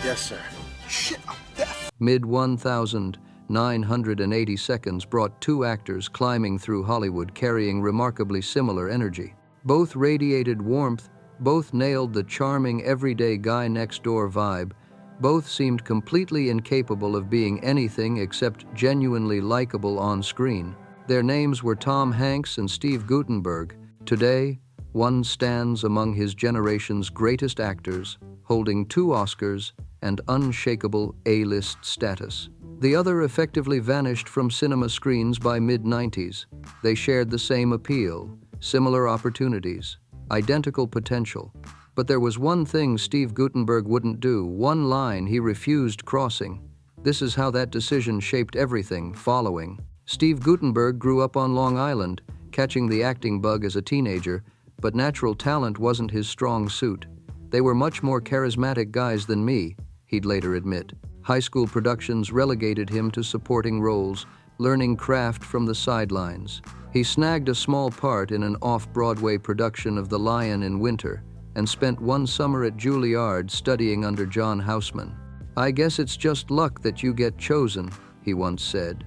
Yes, sir. Shit, I'm deaf. Mid-1980 seconds brought two actors climbing through Hollywood carrying remarkably similar energy. Both radiated warmth, both nailed the charming everyday guy next door vibe, both seemed completely incapable of being anything except genuinely likable on screen. Their names were Tom Hanks and Steve Guttenberg. Today, one stands among his generation's greatest actors, holding 2 Oscars and unshakable A-list status. The other effectively vanished from cinema screens by mid-90s. They shared the same appeal, similar opportunities, identical potential. But there was one thing Steve Guttenberg wouldn't do, one line he refused crossing. This is how that decision shaped everything following. Steve Guttenberg grew up on Long Island, catching the acting bug as a teenager, but natural talent wasn't his strong suit. They were much more charismatic guys than me, he'd later admit. High school productions relegated him to supporting roles, learning craft from the sidelines. He snagged a small part in an off-Broadway production of The Lion in Winter, and spent one summer at Juilliard studying under John Houseman. "I guess it's just luck that you get chosen," he once said.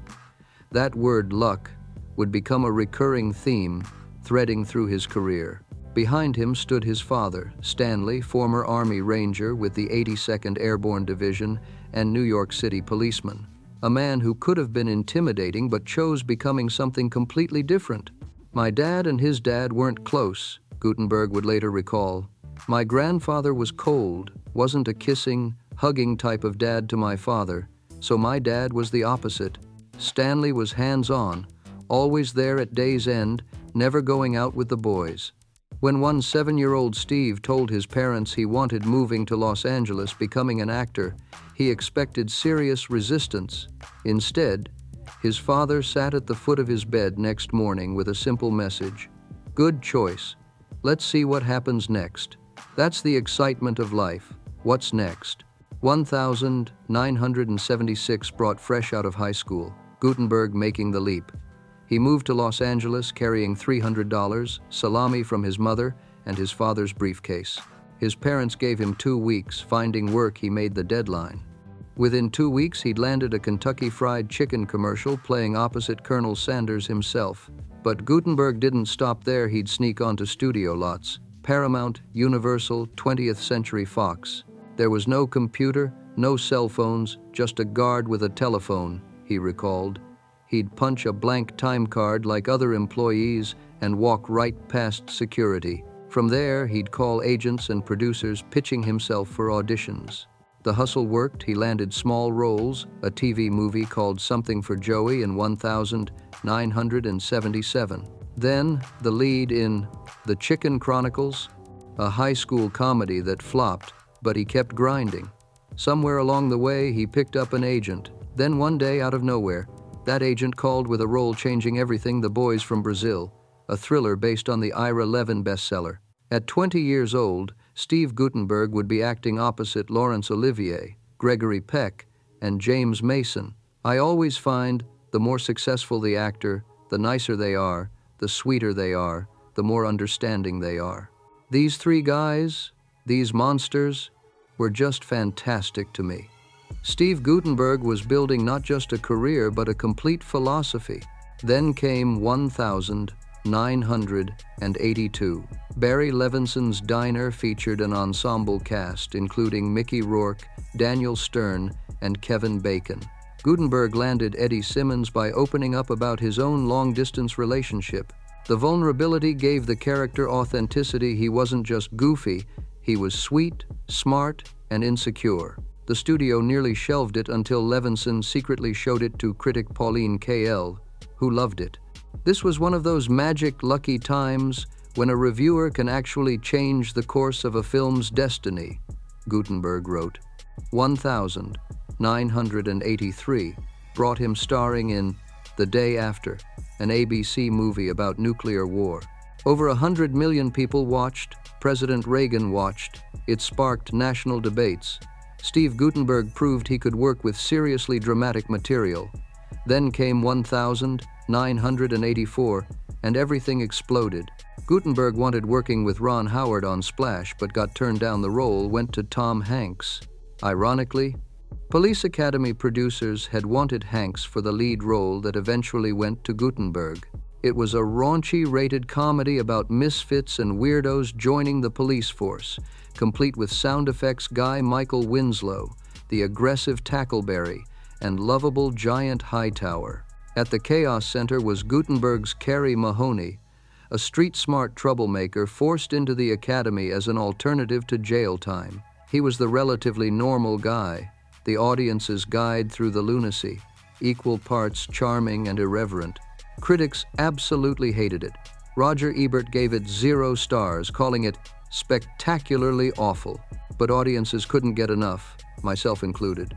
That word luck would become a recurring theme, threading through his career. Behind him stood his father, Stanley, former Army Ranger with the 82nd Airborne Division and New York City policeman. A man who could have been intimidating but chose becoming something completely different. "My dad and his dad weren't close," Guttenberg would later recall. "My grandfather was cold, wasn't a kissing, hugging type of dad to my father, so my dad was the opposite. Stanley was hands-on, always there at day's end, never going out with the boys." When one 7-year-old Steve told his parents he wanted moving to Los Angeles, becoming an actor, he expected serious resistance. Instead, his father sat at the foot of his bed next morning with a simple message: "Good choice. Let's see what happens next." That's the excitement of life. What's next? 1976 brought fresh out of high school, Guttenberg making the leap. He moved to Los Angeles carrying $300, salami from his mother, and his father's briefcase. His parents gave him 2 weeks. Finding work, he made the deadline. Within 2 weeks, he'd landed a Kentucky Fried Chicken commercial playing opposite Colonel Sanders himself. But Guttenberg didn't stop there. He'd sneak onto studio lots. Paramount, Universal, 20th Century Fox. There was no computer, no cell phones, just a guard with a telephone, he recalled. He'd punch a blank time card like other employees and walk right past security. From there, he'd call agents and producers, pitching himself for auditions. The hustle worked. He landed small roles, a TV movie called Something for Joey in 1977. Then, the lead in The Chicken Chronicles, a high school comedy that flopped, but he kept grinding. Somewhere along the way, he picked up an agent. Then one day, out of nowhere, that agent called with a role changing everything: The Boys from Brazil, a thriller based on the Ira Levin bestseller. At 20 years old, Steve Guttenberg would be acting opposite Laurence Olivier, Gregory Peck, and James Mason. I always find the more successful the actor, the nicer they are, the sweeter they are, the more understanding they are. These 3 guys, these monsters, were just fantastic to me. Steve Guttenberg was building not just a career but a complete philosophy. Then came 1982. Barry Levinson's Diner featured an ensemble cast including Mickey Rourke, Daniel Stern, and Kevin Bacon. Guttenberg landed Eddie Simmons by opening up about his own long-distance relationship. The vulnerability gave the character authenticity. He wasn't just goofy, he was sweet, smart, and insecure. The studio nearly shelved it until Levinson secretly showed it to critic Pauline Kael, who loved it. "This was one of those magic, lucky times when a reviewer can actually change the course of a film's destiny," Guttenberg wrote. 1983 brought him starring in The Day After, an ABC movie about nuclear war. Over 100 million people watched. President Reagan watched. It sparked national debates. Steve Guttenberg proved he could work with seriously dramatic material. Then came 1984, and everything exploded. Guttenberg wanted working with Ron Howard on Splash, but got turned down. The role went to Tom Hanks. Ironically, Police Academy producers had wanted Hanks for the lead role that eventually went to Guttenberg. It was a raunchy-rated comedy about misfits and weirdos joining the police force, complete with sound effects guy Michael Winslow, the aggressive Tackleberry, and lovable Giant Hightower. At the Chaos Center was Guttenberg's Carrie Mahoney, a street-smart troublemaker forced into the academy as an alternative to jail time. He was the relatively normal guy, the audience's guide through the lunacy, equal parts charming and irreverent. Critics absolutely hated it. Roger Ebert gave it 0 stars, calling it spectacularly awful. But audiences couldn't get enough, myself included.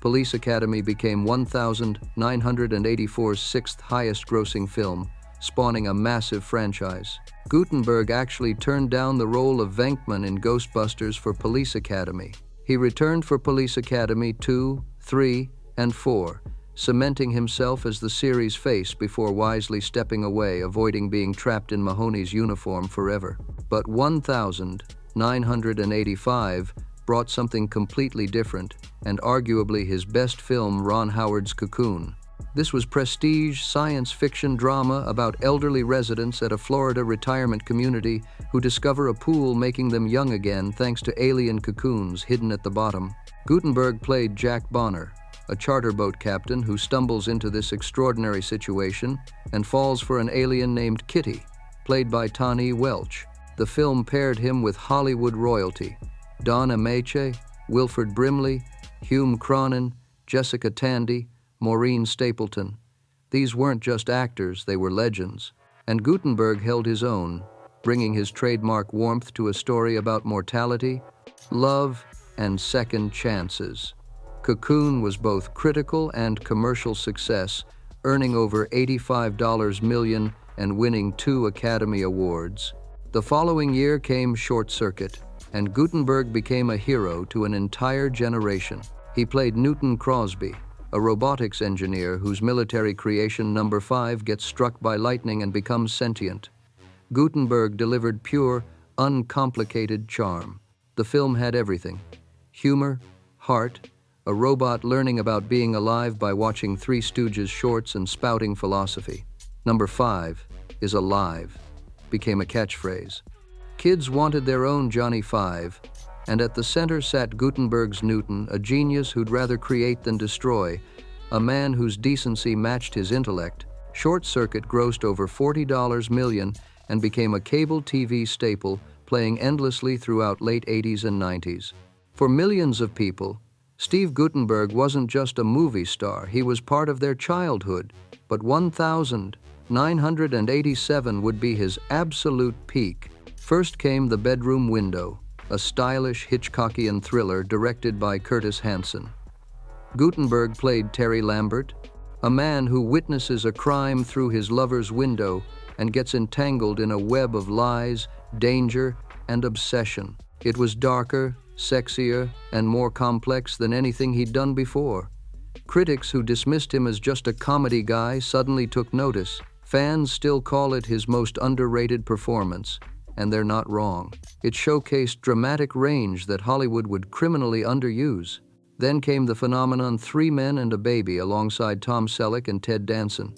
Police Academy became 1984's sixth highest-grossing film, spawning a massive franchise. Guttenberg actually turned down the role of Venkman in Ghostbusters for Police Academy. He returned for Police Academy 2, 3, and 4, cementing himself as the series' face before wisely stepping away, avoiding being trapped in Mahoney's uniform forever. But 1985 brought something completely different, and arguably his best film, Ron Howard's Cocoon. This was prestige science fiction drama about elderly residents at a Florida retirement community who discover a pool making them young again thanks to alien cocoons hidden at the bottom. Guttenberg played Jack Bonner, a charter boat captain who stumbles into this extraordinary situation and falls for an alien named Kitty, played by Tawny Welch. The film paired him with Hollywood royalty: Don Ameche, Wilford Brimley, Hume Cronyn, Jessica Tandy, Maureen Stapleton. These weren't just actors, they were legends. And Guttenberg held his own, bringing his trademark warmth to a story about mortality, love, and second chances. Cocoon was both critical and commercial success, earning over $85 million and winning 2 Academy Awards. The following year came Short Circuit, and Guttenberg became a hero to an entire generation. He played Newton Crosby, a robotics engineer whose military creation number 5 gets struck by lightning and becomes sentient. Guttenberg delivered pure, uncomplicated charm. The film had everything: humor, heart, a robot learning about being alive by watching Three Stooges shorts and spouting philosophy. Number 5 is alive became a catchphrase. Kids wanted their own Johnny Five, and at the center sat Guttenberg's Newton, a genius who'd rather create than destroy, a man whose decency matched his intellect. Short Circuit grossed over $40 million and became a cable TV staple, playing endlessly throughout late 80s and 90s. For millions of people, Steve Guttenberg wasn't just a movie star, he was part of their childhood. But 1987 would be his absolute peak. First came The Bedroom Window, a stylish Hitchcockian thriller directed by Curtis Hanson. Guttenberg played Terry Lambert, a man who witnesses a crime through his lover's window and gets entangled in a web of lies, danger, and obsession. It was darker, sexier, and more complex than anything he'd done before. Critics who dismissed him as just a comedy guy suddenly took notice. Fans still call it his most underrated performance, and they're not wrong. It showcased dramatic range that Hollywood would criminally underuse. Then came the phenomenon Three Men and a Baby alongside Tom Selleck and Ted Danson.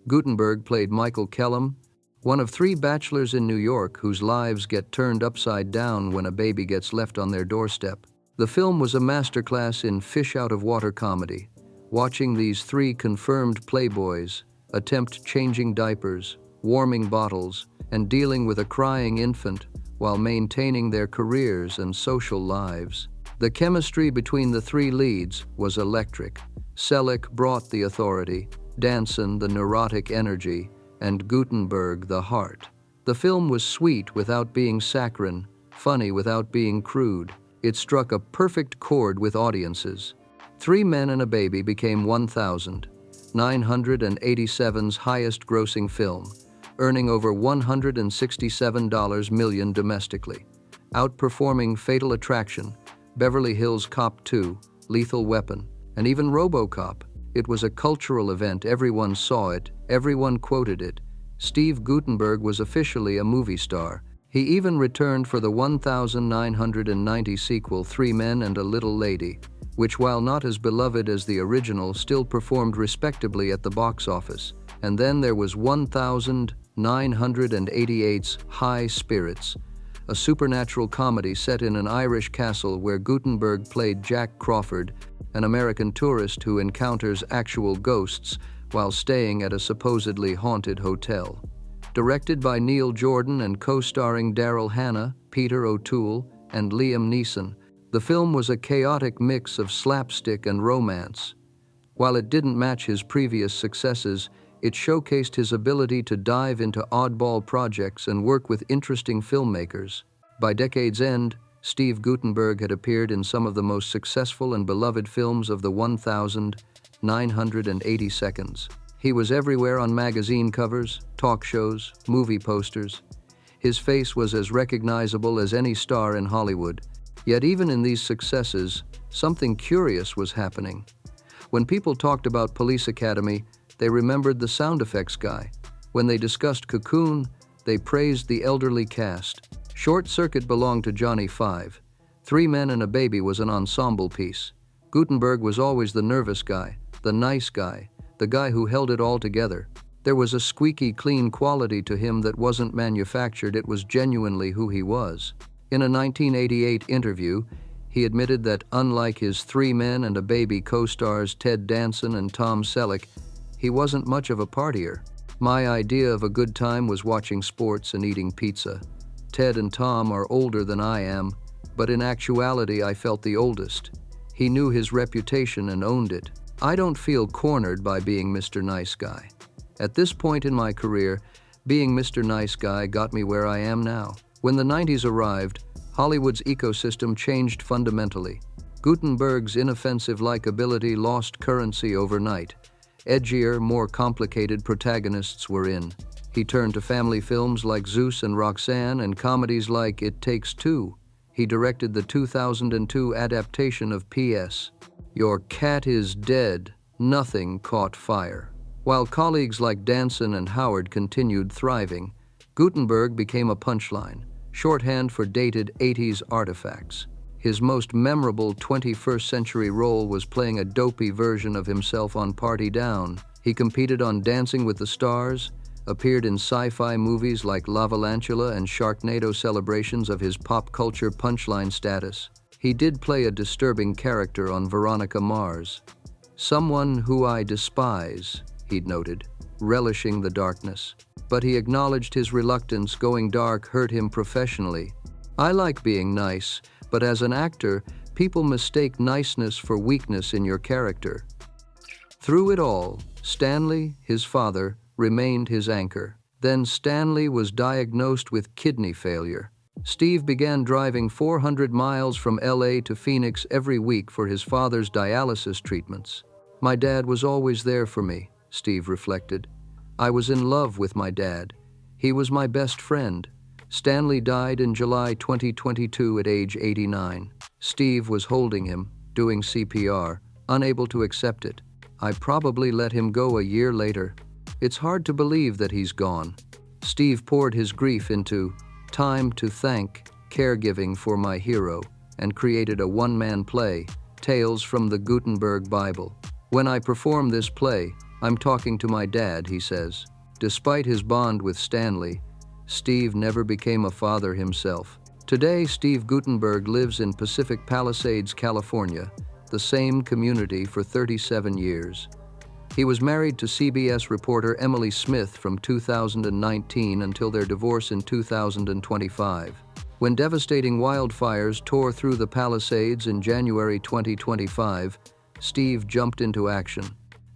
Guttenberg played Michael Kellum, one of 3 bachelors in New York whose lives get turned upside down when a baby gets left on their doorstep. The film was a masterclass in fish-out-of-water comedy, watching these 3 confirmed playboys attempt changing diapers, warming bottles, and dealing with a crying infant while maintaining their careers and social lives. The chemistry between the 3 leads was electric. Selleck brought the authority, Danson the neurotic energy, and Guttenberg the heart. The film was sweet without being saccharine, funny without being crude. It struck a perfect chord with audiences. Three Men and a Baby became 1987's highest-grossing film, earning over $167 million domestically, outperforming Fatal Attraction, Beverly Hills Cop 2, Lethal Weapon, and even RoboCop. It was a cultural event. Everyone saw it, everyone quoted it. Steve Guttenberg was officially a movie star. He even returned for the 1990 sequel Three Men and a Little Lady, which, while not as beloved as the original, still performed respectably at the box office. And then there was 1988's High Spirits, a supernatural comedy set in an Irish castle where Guttenberg played Jack Crawford, an American tourist who encounters actual ghosts while staying at a supposedly haunted hotel. Directed by Neil Jordan and co-starring Daryl Hannah, Peter O'Toole, and Liam Neeson, the film was a chaotic mix of slapstick and romance. While it didn't match his previous successes, it showcased his ability to dive into oddball projects and work with interesting filmmakers. By decade's end, Steve Guttenberg had appeared in some of the most successful and beloved films of the 1980 seconds. He was everywhere on magazine covers, talk shows, movie posters. His face was as recognizable as any star in Hollywood. Yet even in these successes, something curious was happening. When people talked about Police Academy, they remembered the sound effects guy. When they discussed Cocoon, they praised the elderly cast. Short Circuit belonged to Johnny Five. Three Men and a Baby was an ensemble piece. Guttenberg was always the nervous guy, the nice guy, the guy who held it all together. There was a squeaky clean quality to him that wasn't manufactured, it was genuinely who he was. In a 1988 interview, he admitted that unlike his Three Men and a Baby co-stars Ted Danson and Tom Selleck, he wasn't much of a partier. My idea of a good time was watching sports and eating pizza. Ted and Tom are older than I am, but in actuality I felt the oldest. He knew his reputation and owned it. I don't feel cornered by being Mr. Nice Guy. At this point in my career, being Mr. Nice Guy got me where I am now. When the 90s arrived, Hollywood's ecosystem changed fundamentally. Guttenberg's inoffensive likability lost currency overnight. Edgier, more complicated protagonists were in. He turned to family films like Zeus and Roxanne and comedies like It Takes Two. He directed the 2002 adaptation of P.S. Your Cat is Dead, Nothing Caught Fire. While colleagues like Danson and Howard continued thriving, Guttenberg became a punchline, shorthand for dated 80s artifacts. His most memorable 21st century role was playing a dopey version of himself on Party Down. He competed on Dancing with the Stars, appeared in sci-fi movies like Lavalantula and Sharknado, celebrations of his pop culture punchline status. He did play a disturbing character on Veronica Mars. Someone who I despise, he'd noted, relishing the darkness. But he acknowledged his reluctance. Going dark hurt him professionally. I like being nice, but as an actor, people mistake niceness for weakness in your character. Through it all, Stanley, his father, remained his anchor. Then Stanley was diagnosed with kidney failure. Steve began driving 400 miles from LA to Phoenix every week for his father's dialysis treatments. My dad was always there for me, Steve reflected. I was in love with my dad. He was my best friend. Stanley died in July 2022 at age 89. Steve was holding him, doing CPR, unable to accept it. I probably let him go a year later. It's hard to believe that he's gone. Steve poured his grief into Time to Thank, caregiving for my hero, and created a one-man play, Tales from the Guttenberg Bible. When I perform this play, I'm talking to my dad, he says. Despite his bond with Stanley, Steve never became a father himself. Today, Steve Guttenberg lives in Pacific Palisades, California, the same community for 37 years. He was married to CBS reporter Emily Smith from 2019 until their divorce in 2025. When devastating wildfires tore through the Palisades in January 2025, Steve jumped into action.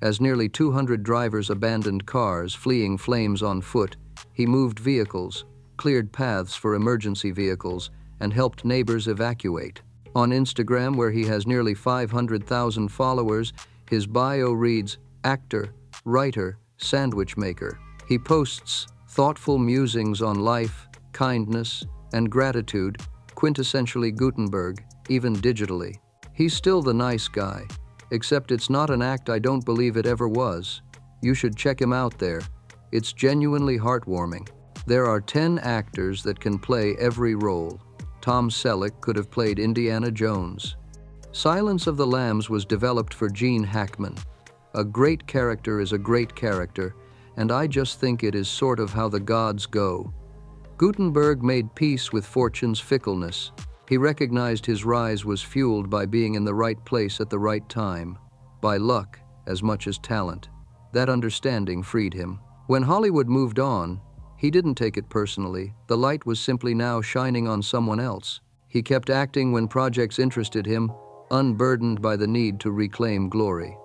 As nearly 200 drivers abandoned cars, fleeing flames on foot, he moved vehicles, cleared paths for emergency vehicles, and helped neighbors evacuate. On Instagram, where he has nearly 500,000 followers, his bio reads, actor, writer, sandwich maker. He posts thoughtful musings on life, kindness, and gratitude, quintessentially Guttenberg, even digitally. He's still the nice guy, except it's not an act. I don't believe it ever was. You should check him out there. It's genuinely heartwarming. There are 10 actors that can play every role. Tom Selleck could have played Indiana Jones. Silence of the Lambs was developed for Gene Hackman. A great character is a great character, and I just think it is sort of how the gods go. Guttenberg made peace with fortune's fickleness. He recognized his rise was fueled by being in the right place at the right time, by luck as much as talent. That understanding freed him. When Hollywood moved on, he didn't take it personally. The light was simply now shining on someone else. He kept acting when projects interested him, unburdened by the need to reclaim glory.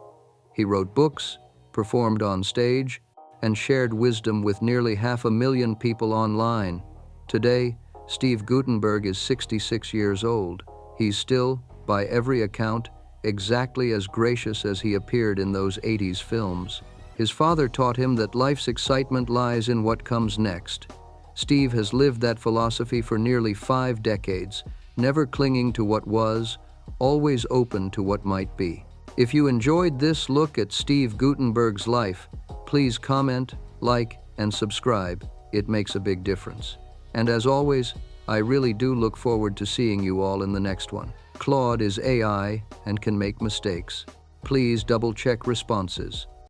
He wrote books, performed on stage, and shared wisdom with nearly 500,000 people online. Today, Steve Guttenberg is 66 years old. He's still, by every account, exactly as gracious as he appeared in those 80s films. His father taught him that life's excitement lies in what comes next. Steve has lived that philosophy for nearly 5 decades, never clinging to what was, always open to what might be. If you enjoyed this look at Steve Guttenberg's life, please comment, like, and subscribe. It makes a big difference. And as always, I really do look forward to seeing you all in the next one. Claude is AI and can make mistakes. Please double-check responses.